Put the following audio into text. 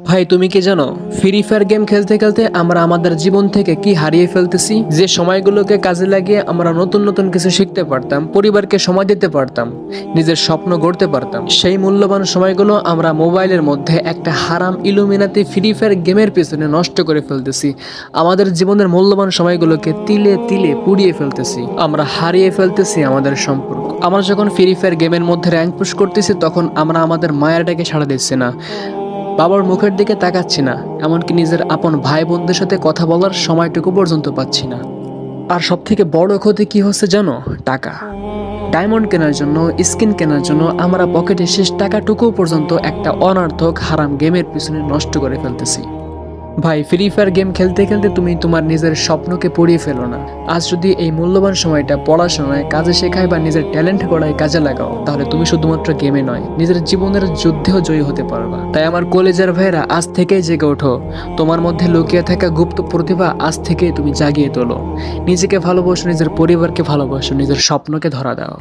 ভাই তুমি কি জানো, ফ্রি ফায়ার গেম খেলতে খেলতে আমরা আমাদের জীবন থেকে কি হারিয়ে ফেলতেছি। যে সময়গুলোকে কাজে লাগিয়ে আমরা নতুন নতুন কিছু শিখতে পারতাম, পরিবারকে সময় দিতে পারতাম, নিজের স্বপ্ন গড়তে পারতাম, সেই মূল্যবান সময়গুলো আমরা মোবাইলের মধ্যে একটা হারাম ইলুমিনাতি ফ্রি ফায়ার গেমের পিছনে নষ্ট করে ফেলতেছি। আমাদের জীবনের মূল্যবান সময়গুলোকে তিলে তিলে পুড়িয়ে ফেলতেছি, আমরা হারিয়ে ফেলতেছি আমাদের সম্পর্ক। আমরা যখন ফ্রি ফায়ার গেমের মধ্যে র্যাঙ্ক পুশ করতেছি তখন আমরা আমাদের মায়ের ডাকে সাড়া দিচ্ছি না, বাবার মুখের দিকে তাকাচ্ছি না, এমনকি নিজের আপন ভাই বোনদের সাথে কথা বলার সময়টুকু পর্যন্ত পাচ্ছি না। আর সব থেকে বড় ক্ষতি কি হচ্ছে জানো? টাকা। ডায়মন্ড কেনার জন্য, স্কিন কেনার জন্য আমরা পকেটে শেষ টাকাটুকু পর্যন্ত একটা অনর্থক হারাম গেমের পিছনে নষ্ট করে ফেলতেছি। ভাই, ফ্রি ফায়ার গেম খেলতে খেলতে তুমি তোমার নিজের স্বপ্নকে পুড়িয়ে ফেলো না। আজ যদি এই মূল্যবান সময়টা পড়াশোনায়, কাজে শেখায় বা নিজের ট্যালেন্ট গড়ায় কাজে লাগাও, তাহলে তুমি শুধুমাত্র গেমে নয়, নিজের জীবনের যুদ্ধেও জয়ী হতে পারবা। তাই আমার কলেজের ভাইরা, আজ থেকেই জেগে ওঠো। তোমার মধ্যে লুকিয়ে থাকা গুপ্ত প্রতিভা আজ থেকেই তুমি জাগিয়ে তোলো। নিজেকে ভালোবাসো, নিজের পরিবারকে ভালোবাসো, নিজের স্বপ্নকে ধরা দাও।